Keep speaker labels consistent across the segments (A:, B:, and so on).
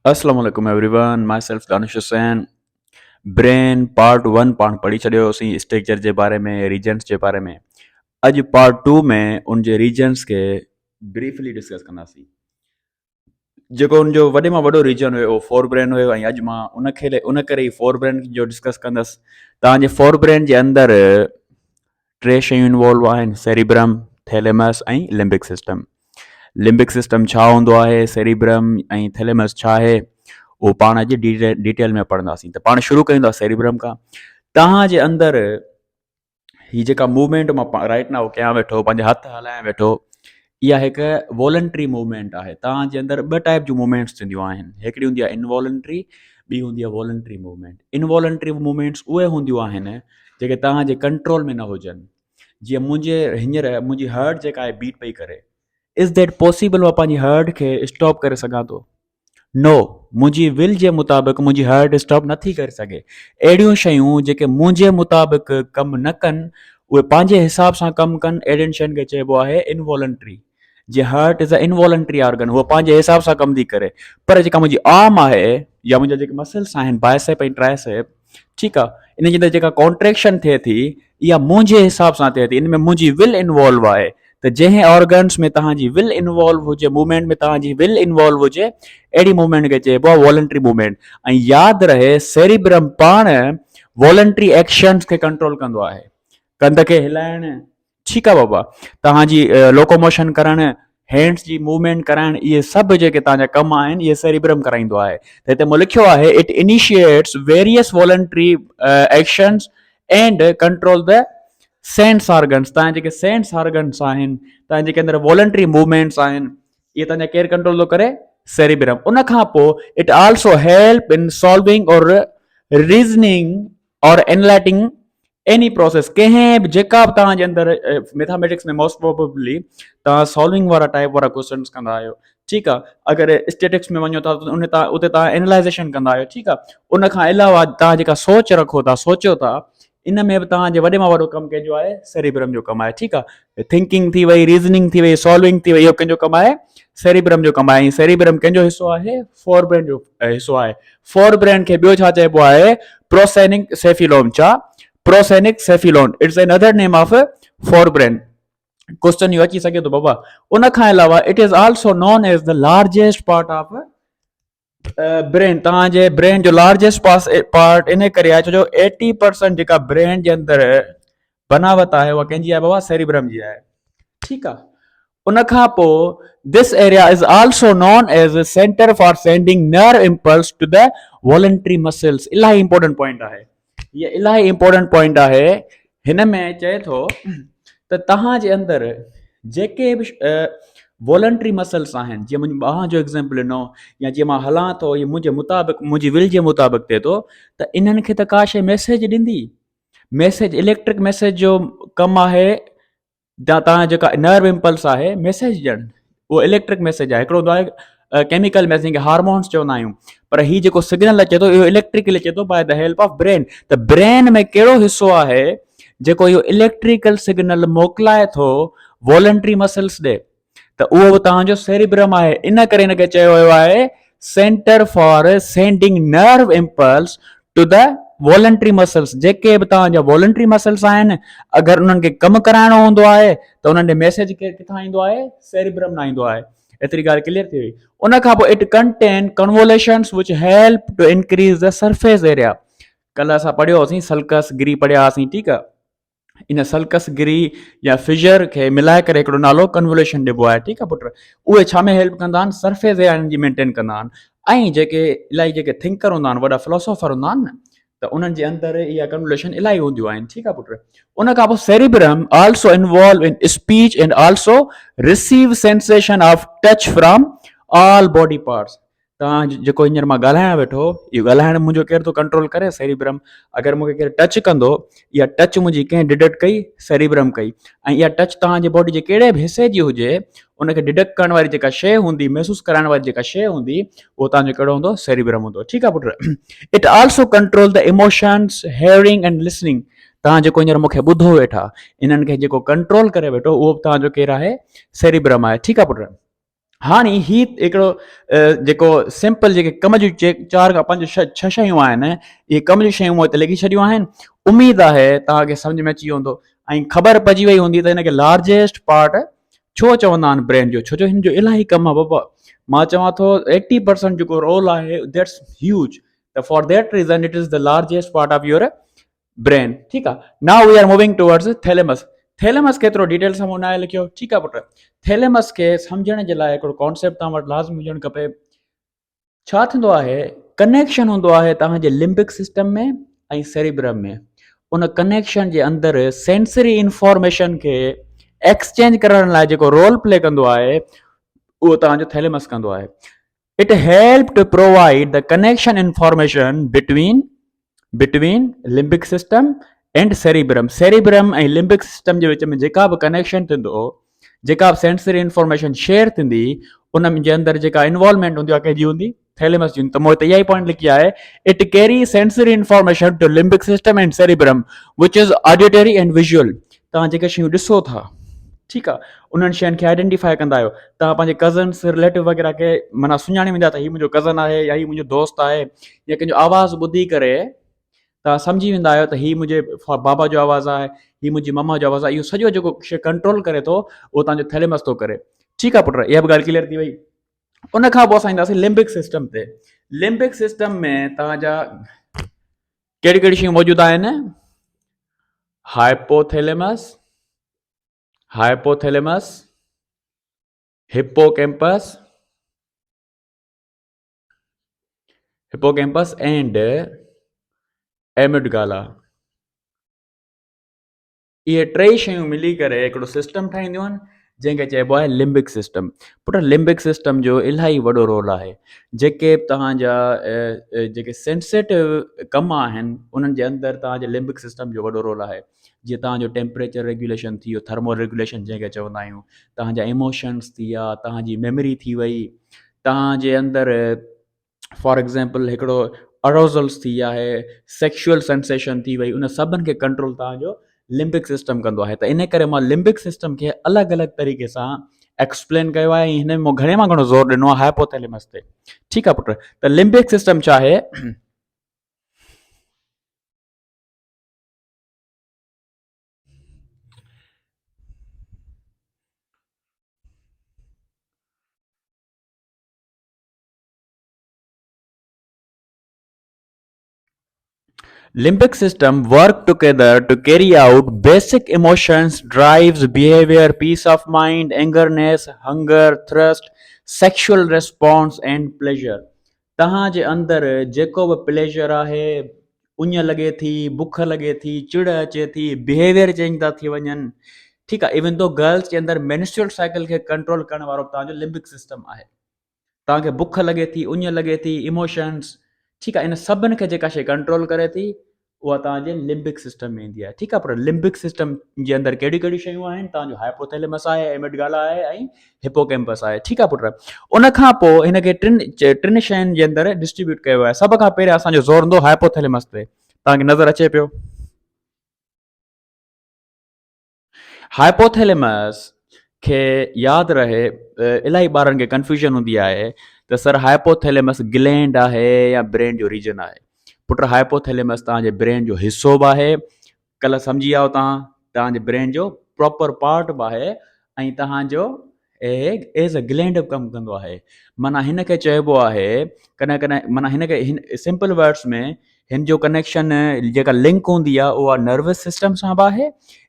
A: Assalamu alaikum everyone, myself Danish Hussain. Brain part 1 पाण पढ़ी छॾियोसीं structure जे बारे में, रीजन्स जे बारे में। अॼु पार्ट 2 में उन जे रीजन्स खे ब्रीफली डिस्कस कंदासीं। जेको उनजो वॾे मां वॾो रीजन हुयो उहो फोर ब्रेन हुयो ऐं अॼु मां उन करे ई फोर ब्रेन जो डिस्कस कंदसि। तव्हांजे फोर ब्रेन जे अंदरि टे शयूं इन्वॉल्व आहिनि: सेरिब्रम, थैलेमस ऐं लिम्बिक सिस्टम। लिम्बिक सिस्टम छा हूंदो आहे, सेरिब्रम ऐं थैलेमस छा आहे, उहो पाण अॼु डिटेल में पढ़ंदासीं। त पाण शुरू कयूं था सेरिब्रम खां। तव्हांजे अंदरि हीअ जेका मूवमेंट मां राइट नाउ कयां वेठो, पंहिंजा हथ हलायां वेठो, इहा हिकु वॉलंटरी मूवमेंट आहे। तव्हांजे अंदरि ॿ टाइप जूं मूवमेंट्स थींदियूं आहिनि। हिकिड़ी हूंदी आहे इनवॉलंटरी, ॿी हूंदी आहे वॉलंटरी मूवमेंट। इनवॉलंटरी मूवमेंट्स उहे हूंदियूं आहिनि जेके तव्हांजे कंट्रोल में न हुजनि। जीअं मुंहिंजी हार्ट जेका आहे बीट पई करे, इज़ दैट पॉसिबल मां पंहिंजी हार्ट खे स्टॉप करे सघां थो? नो, मुंहिंजी विल जे मुताबिक़ मुंहिंजी हार्ट स्टॉप नथी करे सघे। अहिड़ियूं शयूं जेके मुंहिंजे मुताबिक़ कमु न कनि, उहे पंहिंजे हिसाब सां कमु कनि, अहिड़ियुनि शयुनि खे चइबो आहे इनवॉलंटरी। जीअं heart is a involuntary organ, उहो पंहिंजे हिसाब सां कमु थी करे। पर जेका मुंहिंजी आर्म आहे या मुंहिंजा जेके मसल्स आहिनि, बाइसेप ऐं ट्राइसेप, ठीकु आहे, इन जे अंदरि जेका कॉन्ट्रेक्शन थिए थी, इहा मुंहिंजे हिसाब सां थिए थी। इन में मुंहिंजी विल इन्वॉल्व आहे। त जंहिं ऑर्गन्स में तव्हांजी विल इन्वॉल्व हुजे, मूवमेंट में तव्हांजी विल इन्वॉल्व हुजे, अहिड़ी मूवमेंट खे चइबो आहे वॉलंटरी मूवमेंट। ऐं यादि रहे, सेरिब्रम पाण वॉलंटरी एक्शन्स खे कंट्रोल कंदो आहे। कंध खे हिलाइणु, ठीकु आहे बाबा, तव्हांजी लोकोमोशन करणु, हैंड्स जी मूवमेंट कराइणु, इहे सभु जेके तव्हांजा कम आहिनि, इहे सेरिब्रम कराईंदो आहे। त हिते मूं लिखियो आहे, it initiates various voluntary actions and control the sense organs. तव्हांजे जेके सेंस ऑर्गन्स आहिनि, तव्हांजे जेके अंदरि वॉलंटरी मूवमेंट्स आहिनि, इहे तव्हांजा केरु कंट्रोल थो करे? सेरिब्रम। उन खां पोइ it also help in solving और रीज़निंग और एनलाइटिंग एनी प्रोसेस। कंहिं बि जेका बि तव्हांजे अंदरि मैथमेटिक्स में मोस्ट प्रोबेबली तव्हां सॉल्विंग वारा टाइप वारा क्वेश्चन्स कंदा आहियो, ठीकु आहे। अगरि स्टेटिक्स में वञो था त उते तव्हां एनालाइज़ेशन कंदा आहियो, ठीकु आहे। उन खां अलावा तव्हां जेका सोच रखो था, सोचियो था, इन में बि तव्हांजे वॾे मां वॾो कमु कंहिंजो आहे? सेरिब्रम जो कमु आहे, ठीकु आहे। थिंकिंग थी वई, रीज़निंग थी वई, सॉल्विंग थी वई, इहो कंहिंजो कमु आहे? सेरिब्रम जो कमु आहे। ऐं सेरिब्रम कंहिंजो हिसो आहे? फोर ब्रेन जो हिसो आहे। फोर ब्रेन खे ॿियो छा चइबो आहे? Prosencephalon. छा? Prosencephalon. It's another name of forebrain. Question इहो अची सघे थो बाबा। उन खां अलावा it is also known as the largest part of brain. तव्हांजे ब्रेन जो लार्जेस्ट पार्ट इन करे आहे छो 80% जेका ब्रेन जे अंदरि बनावट आहे उहा कंहिंजी आहे बाबा? सेरिब्रम जी आहे, ठीकु आहे। उन खां पोइ this area is also known as centre for sending nerve impulse to the voluntary muscles. इलाही इंपॉर्टेंट पॉइंट आहे, ये इलाही इंपॉर्टेंट पॉइंट आहे। हिन में चए थो त तव्हांजे अंदरि जेके बि वॉलंटरी मसल्स आहिनि, जीअं मुंहिंजी ॿांह जो एग्ज़ाम्पल ॾिनो, या जीअं मां हलां थो, इहे मुंहिंजे मुताबिक़ मुंहिंजी विल जे मुताबिक़ थिए थो, त इन्हनि खे त का शइ मैसेज ॾींदी। मैसेज, इलेक्ट्रिक मैसेज जो कमु आहे। तव्हां जेका नर्व इम्पल्स आहे, मैसेज ॾियणु, उहो इलेक्ट्रिक मैसेज आहे। हिकिड़ो हूंदो आहे केमिकल मैसेज, हार्मोन्स चवंदा आहियूं, पर हीउ जेको सिग्नल अचे थो, इहो इलेक्ट्रिकल अचे थो by the help of brain. त ब्रेन में कहिड़ो हिसो आहे जेको इहो इलेक्ट्रिकल सिग्नल मोकिलाए थो वॉलंटरी मसल्स ॾे? त उहो बि तव्हांजो सेरिब्रम आहे। इन करे हिनखे चयो वियो आहे centre for sending nerve impulse to the voluntary muscles. जेके बि तव्हांजा वॉलंटरी मसल्स आहिनि, अगरि उन्हनि खे कमु कराइणो हूंदो आहे त उन्हनि ॾे मैसेज किथां ईंदो आहे? सेरिब्रम मां ईंदो आहे। एतिरी ॻाल्हि क्लियर थी वई। उन खां पोइ it contain convolutions which help to increase the surface area. कल्ह असां पढ़ियो होसीं, सल्कस गिरी पढ़िया हुआसीं, ठीकु आहे। इन सल्कस गिरी या फिजर खे मिलाए करे हिकिड़ो नालो कन्वोल्यूशन ॾिबो आहे, ठीकु आहे पुट। उहे छा में हेल्प कंदा आहिनि? सरफेस एरिया जी मेंटेन कंदा आहिनि। ऐं जेके इलाही जेके थिंकर हूंदा आहिनि, वॾा फिलोसोफर हूंदा आहिनि न, त उन्हनि जे अंदरि इहा कन्वोल्यूशन इलाही हूंदियूं आहिनि, ठीकु आहे पुट। उन खां पोइ cerebrum also involve in speech and also receive sensation of touch from all body parts. तव्हां जेको हींअर मां ॻाल्हायां वेठो, इहो ॻाल्हाइण मुंहिंजो केरु थो कंट्रोल करे? सेरिब्रम। अगरि मूंखे केरु टच कंदो, इहा टच मुंहिंजी कंहिं डिटेक्ट कई? सेरिब्रम कई। ऐं इहा टच तव्हांजे बॉडी जे कहिड़े बि हिसे जी हुजे, उनखे डिटेक्ट करण वारी जेका शइ हूंदी, महसूसु कराइण वारी जेका शइ हूंदी, उहो तव्हांजो कहिड़ो हूंदो? सेरिब्रम हूंदो, ठीकु आहे पुट। It also control the emotions, hearing and listening. तव्हां जेको हींअर मूंखे ॿुधो वेठा, इन्हनि खे जेको कंट्रोल करे वेठो, उहो बि तव्हांजो केरु आहे? सेरिब्रम आहे, ठीकु आहे पुट। हाणे ही हिकिड़ो जेको सिंपल जेके कम जूं 4 खां 5 6 शयूं आहिनि, इहे कम जूं शयूं मूं हिते लिखी छॾियूं आहिनि। उमेद आहे तव्हांखे सम्झ में अची वियो हूंदो ऐं ख़बर पइजी वई हूंदी त हिनखे लार्जेस्ट पार्ट छो चवंदा आहिनि ब्रेन जो, छो जो हिन जो इलाही कमु आहे बाबा। मां चवां थो 80% जेको रोल आहे दैट्स ह्यूज, त for that reason it is the largest part of your brain. ठीकु आहे। Now we are moving towards thalamus. Thalamus केतिरो डिटेल सां मूं न लिखियो, ठीकु आहे पुट। थैलेमस खे सम्झण जे लाइ हिकिड़ो कॉन्सेप्ट तव्हां वटि लाज़मी हुजणु खपे। छा थींदो आहे, कनेक्शन हूंदो आहे तव्हांजे लिम्बिक सिस्टम में ऐं सेरिब्रम में। उन कनेक्शन जे अंदरि सेंसरी इंफॉर्मेशन खे एक्सचेंज करण लाइ जेको रोल प्ले कंदो आहे उहो तव्हांजो थैलेमस कंदो आहे। It help to provide the connection information between limbic system and cerebrum. Cerebrum ऐं लिम्बिक सिस्टम जे विच में जेका बि कनेक्शन थींदो, जेका बि सेंसरी इंफॉर्मेशन शेयर थींदी, उन जे अंदरि जेका इन्वॉल्वमेंट हूंदी आहे कंहिंजी हूंदी, थैलेमस जी। त मूं हिते इहा ई पॉइंट लिखी आहे, it carry sensory information to limbic system and cerebrum which is auditory and visual. तव्हां जेके शयूं ॾिसो था, ठीकु आहे, उन्हनि शयुनि खे आइडेंटिफाई कंदा आहियो। तव्हां पंहिंजे कज़न्स रिलेटिव वग़ैरह खे माना सुञाणे वेंदा त हीउ मुंहिंजो कज़न आहे या हीउ मुंहिंजो दोस्त आहे, या कंहिंजो आवाज़ु ॿुधी करे तव्हां सम्झी वेंदा आहियो त हीउ मुंहिंजे बाबा जो आवाज़ु आहे, हीउ मुंहिंजी मम्मा जो आवाज़ु आहे। इहो सॼो जेको शइ कंट्रोल करे थो उहो तव्हांजो थैलेमस थो करे। ठीकु आहे पुट, इहा बि ॻाल्हि क्लियर थी वई। उन खां पोइ असां ईंदासीं लिम्बिक सिस्टम ते। लिम्बिक सिस्टम में तव्हांजा कहिड़ी कहिड़ी शयूं मौजूदु आहिनि? Hypothalamus, hypothalamus, hippocampus, hippocampus and amygdala. इहे टे शयूं मिली करे हिकिड़ो सिस्टम ठाहींदियूं आहिनि जंहिंखे चइबो आहे लिम्बिक सिस्टम। पुट, लिम्बिक सिस्टम जो इलाही वॾो रोल आहे। जेके तव्हांजा जेके सेंसिटिव कम आहिनि उन्हनि जे अंदरि तव्हांजे लिम्बिक सिस्टम जो वॾो रोल आहे। जीअं तव्हांजो टेम्परेचर रेगुलेशन थी वियो, थर्मो रेगुलेशन जंहिंखे चवंदा आहियूं, तव्हांजा इमोशन्स थी विया, तव्हांजी मेमोरी थी वई, तव्हांजे अंदरि फॉर एग्ज़ाम्पल हिकिड़ो अरोज़ल्स थी आहे, सेक्शुअल सेंसेशन थी वई, उन सभिनि खे कंट्रोल तव्हांजो लिम्बिक सिस्टम कंदो आहे। त इन करे मां लिम्बिक सिस्टम खे अलॻि अलॻि तरीक़े सां एक्सप्लेन कयो आहे ऐं हिन में मूं घणे मां घणो ज़ोर ॾिनो आहे हाइपोथैलेमस ते। ठीकु आहे पुट। त लिम्बिक सिस्टम छा आहे? Limbic system work together to carry out basic emotions, drives, behavior, peace of mind, angerness, hunger, thirst, sexual response and pleasure। तव्हांजे अंदरि जेको बि प्लेजर आहे, उञ लॻे थी, बुख लॻे थी, चिड़ अचे थी, बिहेवियर चेंज था थी वञनि। ठीकु आहे। इवन तो गर्ल्स जे अंदरि मेंस्ट्रुअल साइकिल खे कंट्रोल करण वारो तव्हांजो लिम्बिक सिस्टम आहे। तव्हांखे बुख लॻे थी, उञ लॻे थी, इमोशन्स, ठीकु आहे, इन सभिनि खे जेका शइ कंट्रोल करे थी उहा तव्हांजे लिम्बिक सिस्टम में ईंदी आहे। ठीकु आहे। पर लिम्बिक सिस्टम जे अंदरि कहिड़ी कहिड़ी शयूं आहिनि? तव्हांजो हाइपोथैलेमस आहे, एमिडगाला आहे ऐं हिप्पोकैम्पस आहे। ठीकु आहे पुट। उन खां पोइ हिनखे टिनि शयुनि जे अंदरि डिस्ट्रीब्यूट कयो आहे। सभ खां पहिरियों असांजो ज़ोर हूंदो हाइपोथैलेमस ते। तव्हांखे नज़र अचे पियो? हाइपोथैलेमस खे यादि रहे, इलाही ॿारनि खे कंफ्यूजन हूंदी आहे त सर हाइपोथैलेमस ग्लैंड आहे या ब्रेन जो रीजन आहे। पुट, हाइपोथैलेमस तव्हांजे ब्रेन जो हिसो बि आहे। कल्ह सम्झी विया तव्हां, तव्हांजे ब्रेन जो प्रॉपर पार्ट बि आहे ऐं तव्हांजो एज़ अ ग्लैंड बि कमु कंदो आहे। माना हिनखे चइबो आहे कॾहिं कॾहिं, माना हिनखे हिन सिंपल वर्ड्स में हिन जो कनेक्शन जेका लिंक हूंदी आहे उहा नर्वस सिस्टम सां बि आहे,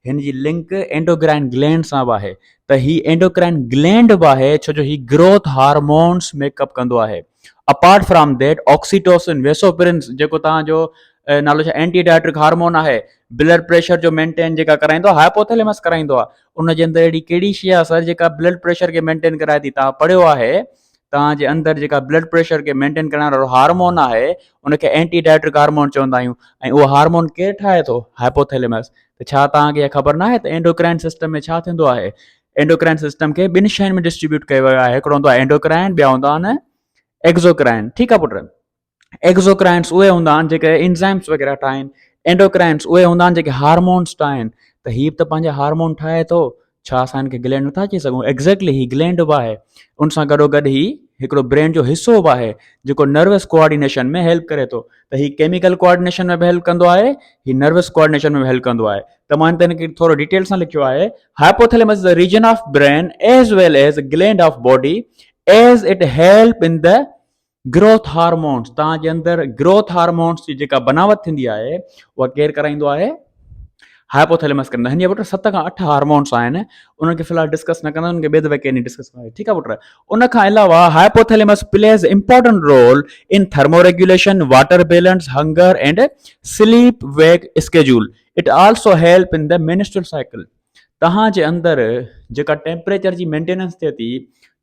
A: हिन जी लिंक एंडोक्राइन ग्लैंड सां बि आहे। त ही एंडोक्राइन ग्लैंड बि आहे छो जो ही ग्रोथ हार्मोन्स मेकअप कंदो आहे। अपार्ट फ्रॉम दैट ऑक्सीटोसिन, वेसोप्रिन जेको तव्हांजो नालो छा एंटी डायट्रिक हार्मोन आहे, ब्लड प्रेशर जो मेंटेन जेका कराईंदो आहे हाइपोथैलेमस कराईंदो आहे। उन जे अंदरि अहिड़ी कहिड़ी शइ आहे सर जेका ब्लड प्रेशर खे मेंटेन कराए थी? तव्हां पढ़ियो आहे, तव्हांजे अंदरि जेका ब्लड प्रेशर खे मेंटेन करण वारो हार्मोन आहे उनखे एंटी डायट्रिक हार्मोन चवंदा आहियूं। ऐं उहो हार्मोन केरु ठाहे थो? हाइपोथैलेमस। त छा तव्हांखे इहा ख़बर न आहे त एंडोक्राइन सिस्टम में छा थींदो आहे? एंडोक्राइन सिस्टम खे ॿिनि शयुनि में डिस्ट्रीब्यूट कयो वियो आहे। हिकिड़ो हूंदो आहे एंडोक्राइन, ॿिया हूंदा आहिनि एक्ज़ोक्राइन। ठीकु आहे पुट। एक्ज़ोक्राइन्स उहे हूंदा आहिनि जेके एंजाइम्स वग़ैरह ठाहिनि। एंडोक्राइन्स उहे हूंदा आहिनि जेके हार्मोन्स ठाहिनि। त हीउ त पंहिंजा हार्मोन ठाहे थो, छा असां हिनखे ग्लैंड नथा चई सघूं? एग्ज़ैक्टली ही ग्लैंड बि आहे। उन सां गॾोगॾु ही हिकिड़ो ब्रेन जो हिसो बि आहे जेको नर्वस कोऑर्डिनेशन में हेल्प करे थो। त ही केमिकल कोऑर्डिनेशन में बि हेल्प कंदो आहे, ही नर्वस कोऑर्डिनेशन में बि हेल्प कंदो आहे। त मां हिन ते थोरो डिटेल सां लिखियो आहे, hypothalamus is the region of brain as well as gland of body as it help in the growth hormones. तव्हांजे अंदरि ग्रोथ हार्मोन्स जी जेका बनावट थींदी आहे उहा केरु कराईंदो आहे? हाइपोथैलेमस कंदा। हिन जे पुट 7 खां 8 हार्मोन्स आहिनि, उन्हनि खे फ़िलहाल डिस्कस न कंदा, उनखे ॿिए दफ़े कंहिं डिस्कस कंदा। ठीकु आहे पुट? उन खां अलावा hypothalamus plays important role in thermoregulation, water balance, hunger and sleep wake schedule. It also help in the menstrual cycle. तव्हांजे अंदरि जेका टेम्परेचर जी मेंटेनेंस थिए थी,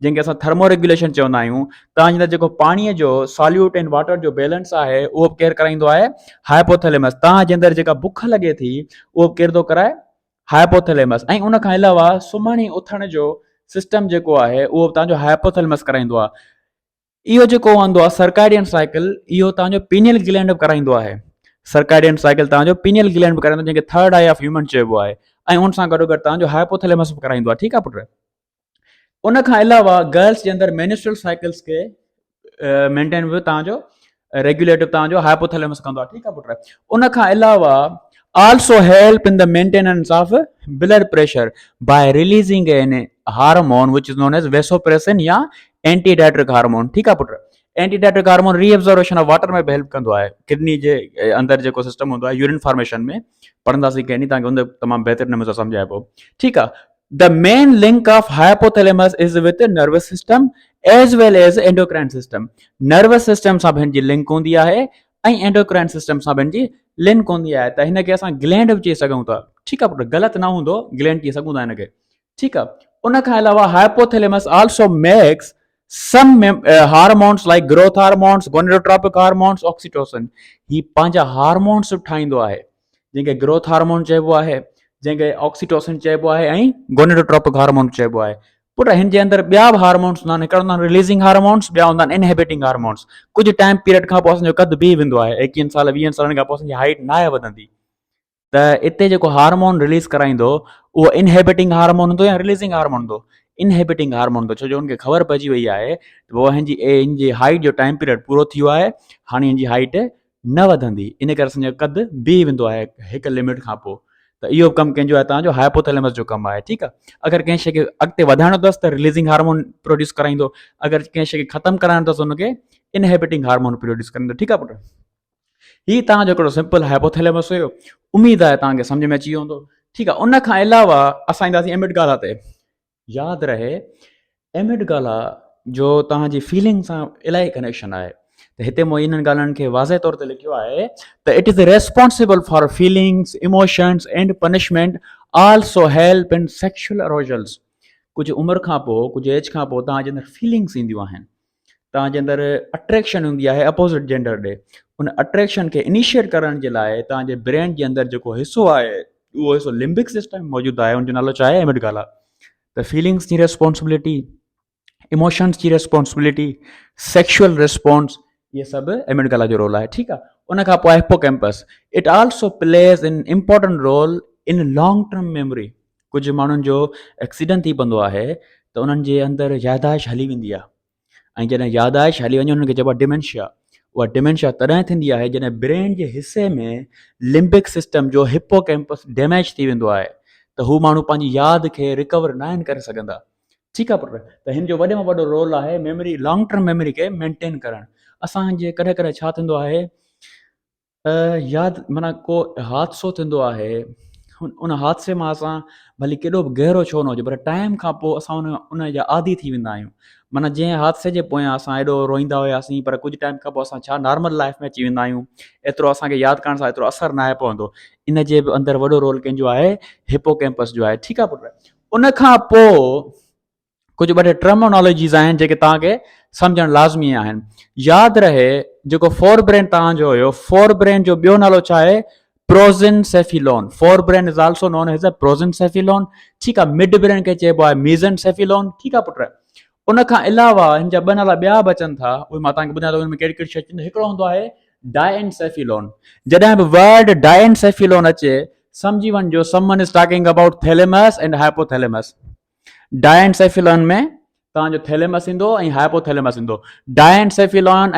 A: जंहिंखे असां थर्मोरेगुलेशन चवंदा आहियूं, तव्हांजे अंदरि जेको पाणीअ जो सॉल्यूट ऐं वाटर जो बैलेंस आहे उहो बि केरु कराईंदो आहे? हाइपोथैलेमस। तव्हांजे अंदरि जेका बुख लॻे थी उहो बि केरु थो कराए? हाइपोथैलेमस। ऐं उन खां अलावा सुम्हण ऐं उथण जो सिस्टम जेको आहे उहो तव्हांजो हाइपोथैलेमस कराईंदो आहे। इहो जेको हूंदो आहे सर्काडियन साइकिल, इहो तव्हांजो पीनियल ग्लैंड बि कराईंदो आहे। सर्काडियन साइकिल तव्हांजो पीनियल ग्लैंड बि कराईंदो, जंहिंखे थर्ड आई ऑफ ह्यूमन चइबो आहे। ऐं उन सां गॾोगॾु तव्हांजो हाइपोथैलेमस बि कराईंदो आहे। ठीकु आहे पुट? उन खां अलावा गर्ल्स जे अंदरि मेंस्ट्रुअल साइकिल्स खे मेंटेन बि तव्हांजो रेगुलेटिव तव्हांजो हाइपोथैलेमस कंदो आहे। ठीकु आहे पुट? उन खां अलावा also help in the maintenance of blood pressure by releasing an hormone which is known as vasopressin या एंटीडाइट्रिक हार्मोन। ठीकु आहे पुट? एंटीडाइट्रिक हार्मोन रीएब्जॉर्वेशन ऑफ वाटर में बि हेल्प कंदो आहे। किडनी जे अंदरि जेको सिस्टम हूंदो आहे यूरिन फॉर्मेशन में, पढ़ंदासीं कंहिं ॾींहुं, तव्हांखे उन तमामु बहितरीन नमूने सां सम्झाइबो। ठीकु आहे? The main link of hypothalamus is with the nervous system as well as endocrine system. nervous system सां हिन जी लिंक हूंदी आहे ऐं एंडोक्राइन सिस्टम सां हिन जी लिंक हूंदी आहे। त हिनखे असां ग्लैंड बि चई सघूं था। ठीकु आहे पुट? ग़लति न हूंदो, ग्लैंड चई सघूं था हिनखे। ठीकु आहे? उन खां अलावा hypothalamus also makes some hormones like growth hormones, gonadotropic hormones, oxytocin. ही पंहिंजा हार्मोन्स ठाहींदो आहे, जंहिंखे ग्रोथ हार्मोन चइबो आहे, जंहिंखे ऑक्सीटोसिन चइबो आहे ऐं गोनेडोट्रोपिक हार्मोन चइबो आहे। पुट हिन जे अंदरि ॿिया बि हार्मोन्स हूंदा आहिनि। हिकिड़ा हूंदा आहिनि रिलीज़िंग हार्मोन्स, ॿिया हूंदा आहिनि इनहिबिटिंग हार्मोन्स। कुझु टाइम पीरियड खां पोइ असांजो कद बीह वेंदो आहे, 21 साल 20 सालनि खां पोइ असांजी हाइट न आहे वधंदी। त इते जेको हार्मोन रिलीज़ कराईंदो उहो इनहिबिटिंग हार्मोन हूंदो या रिलीज़िंग हार्मोन हूंदो? इनहिबिटिंग हार्मोन हूंदो, छो जो हुनखे ख़बर पइजी वई आहे त पोइ हिन जी हाइट जो टाइम पीरियड पूरो थी वियो आहे, हाणे हिन जी हाइट न वधंदी, इन करे असांजो कद बीह वेंदो आहे हिकु लिमिट खां पोइ। त इहो कमु कंहिंजो आहे? तव्हांजो हाइपोथैलेमस जो कमु आहे। ठीकु आहे? अगरि कंहिं शइ खे अॻिते वधाइणो अथसि त रिलीज़िंग हार्मोन प्रोड्यूस कराईंदो, अगरि कंहिं शइ खे ख़तमु कराइणो अथसि हुनखे इनहिबिटिंग हार्मोन प्रोड्यूस कराईंदो। ठीकु आहे पुट? ही तव्हांजो हिकिड़ो सिंपल हाइपोथैलेमस हुयो। उमेद आहे तव्हांखे सम्झ में अची वियो हूंदो। ठीकु आहे? उन खां अलावा असां ईंदासीं एमिडगाला ते। यादि रहे एमिडगाला जो तव्हांजी फीलिंग सां इलाही कनेक्शन आहे। त हिते मूं इन्हनि ॻाल्हियुनि खे वाज़े तौर ते लिखियो आहे त it is responsible for feelings, emotions and punishment, also help in sexual arousals. कुझु उमिरि खां पोइ, कुझु एज खां पोइ तव्हांजे अंदरि फीलिंग्स ईंदियूं आहिनि, तव्हांजे अंदरि अट्रैक्शन हूंदी आहे अपोज़िट जेंडर ॾे। उन अट्रैक्शन खे इनिशिएट करण जे लाइ तव्हांजे ब्रेन जे अंदरि जेको हिसो आहे उहो हिसो लिम्बिक सिस्टम मौजूदु आहे, उनजो नालो छा आहे? एमिडगाला। त फीलिंग्स जी रेस्पॉन्सिबिलिटी, इमोशन्स जी रेस्पॉन्सिबिलिटी, सेक्शुअल रिस्पॉन्स, इहे सभु एमिडगाला जो रोल आहे। ठीकु आहे? उन खां पोइ hippocampus. It also plays in important role in long term memory. कुझु माण्हुनि जो एक्सीडेंट थी पवंदो आहे त उन्हनि जे अंदरि याददाश्त हली वेंदी आहे, ऐं जॾहिं याददाश्त हली वञे हुनखे चइबो आहे डिमेंशिया। उहा डिमेंशिया तॾहिं थींदी आहे जॾहिं ब्रेन जे हिसे में लिम्बिक सिस्टम जो हिप्पोकैम्पस डैमेज थी वेंदो आहे, त हू माण्हू पंहिंजी यादि खे रिकवर न आहिनि करे सघंदा। ठीकु आहे पुट? त हिन जो वॾे में वॾो रोल आहे मेमोरी, लॉन्ग टर्म मेमोरी खे मेंटेन करणु। असांजे कॾहिं कॾहिं छा थींदो आहे, यादि माना को हादसो थींदो आहे, उन हादसे मां असां भली केॾो बि गहरो छो न हुजे पर टाइम खां पोइ असां उन जा आदी थी वेंदा आहियूं। माना जंहिं हादसे जे पोयां असां एॾो रोईंदा हुआसीं, पर कुझु टाइम खां पोइ असां छा नॉर्मल लाइफ में अची वेंदा आहियूं, एतिरो असांखे यादि करण सां एतिरो असरु न आहे पवंदो। इन जे बि अंदरि वॾो रोल कंहिंजो आहे? हिप्पोकैम्पस जो आहे। ठीकु आहे पुट? उन खां पोइ कुझु ॿ टे टर्मिनोलॉजीज़ आहिनि जेके तव्हांखे सम्झणु लाज़मी आहिनि। यादि रहे जेको फोर ब्रेन तव्हांजो हुयो, फोर ब्रेन जो ॿियो नालो छा आहे? Prosencephalon. Forebrain is also known as a prosencephalon. ठीकु आहे? मिड ब्रेन खे चइबो आहे मीज़नसेफिलोन। ठीकु आहे पुट? उन खां अलावा हिन जा ॿ नाला ॿिया बि अचनि था, उहे मां तव्हांखे ॿुधायां थो हुन में कहिड़ी कहिड़ी शइ। हिकिड़ो हूंदो आहे डायएनसेफिलोन। जॾहिं बि वर्ड डायएनसेफिलोन अचे, सम्झी वञिजो, someone is talking about thalamus and hypothalamus. डायनसेफिलॉन में तव्हांजो थैलेमस ईंदो ऐं हाइपोथैलेमस ईंदो। डायनसेफिलॉन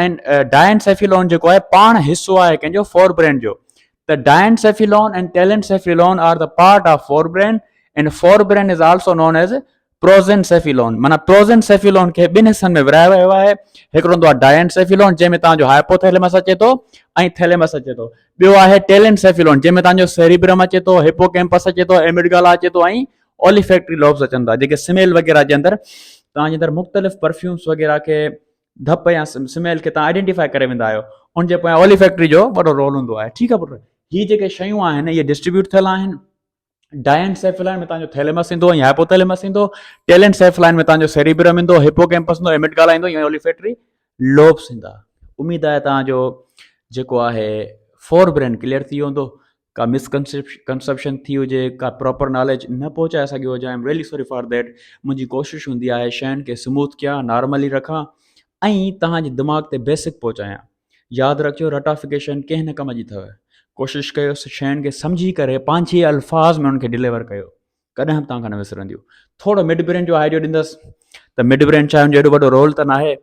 A: जेको आहे पाण हिसो आहे कंहिंजो फोर ब्रेन जो। त diencephalon and telencephalon are the part of forebrain and forebrain is also known as prosencephalon. माना प्रोजेनसेफिलॉन खे ॿिनि हिसनि में विरायो वियो आहे। हिकिड़ो हूंदो आहे डायनसेफिलॉन जंहिंमें तव्हांजो हाइपोथैलेमस अचे थो ऐं थैलेमस अचे थो। ॿियो आहे टेलेंसेफिलॉन जंहिंमें तव्हांजो सेरिब्रम अचे थो, हिपोकैम्पस अचे थो, एमिगडाला अचे थो ऐं ओलिफैक्टरी लोब्स अचनि था, जेके स्मेल वग़ैरह जे अंदरि तव्हांजे अंदरि मुख़्तलिफ़ परफ्यूम्स वग़ैरह खे धप या स्मेल खे तव्हां आइडेंटिफाई करे वेंदा आहियो। उनजे पोयां ओलिफैक्टरी जो वॾो रोल हूंदो आहे। ठीकु आहे पुट, हीअ जेके शयूं आहिनि इहे डिस्ट्रीब्यूट थियल आहिनि। डायनसेफिलाइन में तव्हांजो थैलेमस ईंदो ऐं हाइपोथैलेमस ईंदो। टेलेंसेफिलाइन में तव्हांजो सेरिब्रम ईंदो, हिपोकैम्पस ईंदो, एमिगडाला ईंदो ऐं ओलिफैक्टरी लोब्स ईंदा। उमेद आहे तव्हांजो जेको आहे फोर ब्रेन क्लियर थी वियो हूंदो। का मिसकंसेप्शन थी हुजे, का प्रॉपर नॉलेज न पहुचाए सघियो हुजे, I am really sorry for that. मुंहिंजी कोशिशि हूंदी आहे शयुनि खे स्मूथ कयां, नॉर्मली रखां ऐं तव्हांजे दिमाग़ ते बेसिक पहुचायां। यादि रखियो, रटाफिकेशन कंहिं न कम जी अथव। कोशिशि कयो शयुनि खे सम्झी करे पंहिंजे अल्फाज़ में उनखे डिलीवर कयो, कॾहिं बि तव्हां खां न विसरंदियूं। थोरो मिड ब्रेन जो आइडियो ॾींदुसि त मिड ब्रेन छा हुनजो एॾो वॾो रोल त न आहे।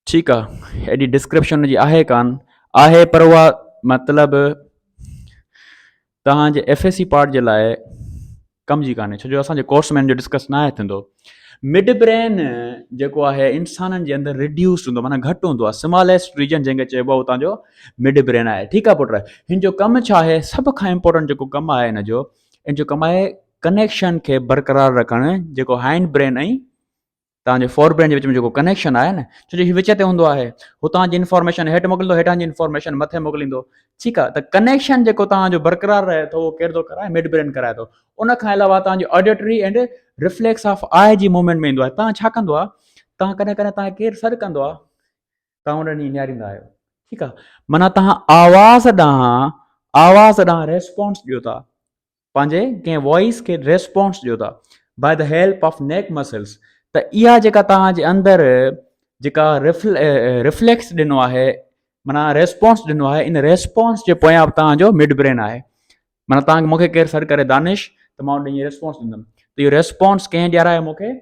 A: ठीकु आहे, एॾी डिस्क्रिप्शन जी आहे कान, आहे पर उहा मतिलबु तव्हांजे FSC पार्ट जे लाइ कम जी कान्हे, छो जो असांजे कोर्स में हिन जो डिस्कस न आहे थींदो। मिड ब्रेन जेको आहे इंसाननि जे अंदरि रिड्यूस हूंदो, माना घटि हूंदो आहे। स्मॉलेस्ट रीजन जंहिंखे चइबो आहे तव्हांजो मिड ब्रेन आहे। ठीकु आहे पुट, हिन जो कमु छा आहे? सभ खां इम्पोर्टेंट जेको कमु आहे हिन जो कमु आहे कनेक्शन खे बरक़रार रखणु, जेको हाइंड ब्रेन ऐं तव्हांजे फोर ब्रेन जे विच में जेको कनेक्शन आहे न, छो जो हीउ विच ते हूंदो आहे। हुतां जी इंफॉर्मेशन हेठि मोकिलींदो, हेठां जी इंफॉर्मेशन मथे मोकिलींदो। ठीकु आहे, त कनेक्शन जेको तव्हांजो बरक़रार रहे थो उहो केरु थो कराए? मिड ब्रेन कराए थो। उन खां अलावा तव्हांजो auditory and reflex of eye जी मूवमेंट में ईंदो आहे। तव्हां छा कंदो आहे? तव्हां कॾहिं कॾहिं तव्हांखे केरु सॾु कंदो आहे, तव्हां उन ॾींहुं निहारींदा आहियो। ठीकु आहे, माना तव्हां आवाज़ ॾांहुं रेस्पॉन्स ॾियो था, पंहिंजे कंहिं वॉइस खे रेस्पॉन्स ॾियो था by the help of neck muscles. त इहा जेका तव्हांजे अंदरि जेका रिफ्लेक्स ॾिनो आहे, माना रेस्पॉन्स ॾिनो आहे, इन रेस्पॉन्स जे पोयां तव्हांजो मिड ब्रेन आहे। माना तव्हांखे मूंखे केरु सॾु करे दानिश, त मां उन ॾींहुं रेस्पॉन्स ॾींदुमि, त इहो रेस्पॉन्स कंहिं ॾियारायो? मूंखे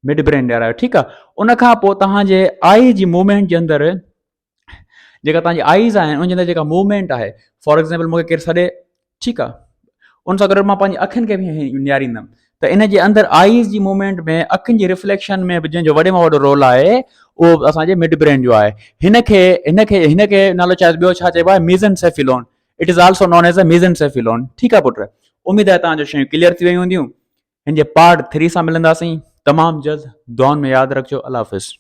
A: मिड ब्रेन ॾियारायो। ठीकु आहे, उन खां पोइ तव्हांजे आई जी मूवमेंट जे अंदरि जेका तव्हांजी आईज़ आहिनि उनजे अंदरि जेका मूवमेंट आहे, फॉर एक्ज़ाम्पल मूंखे केरु सॾे, ठीकु आहे, उन सां गॾु मां पंहिंजी अखियुनि खे बि निहारींदुमि। त इन जे अंदरि आईज़ जी मूवमेंट में अखियुनि जी रिफ्लेक्शन में बि जंहिंजो वॾे में वॾो रोल आहे उहो असांजे मिड ब्रेन जो आहे। हिनखे नालो छा ॿियो छा चइबो आहे? Mesencephalon. It is also known as a mesencephalon. ठीकु आहे पुट, उमेद आहे तव्हांजो शयूं क्लियर थी वियूं हूंदियूं। हिन जे पार्ट 3 सां मिलंदासीं। तमामु जल्द दुआउनि में यादि रखिजो। अल्लाह हाफ़िज़।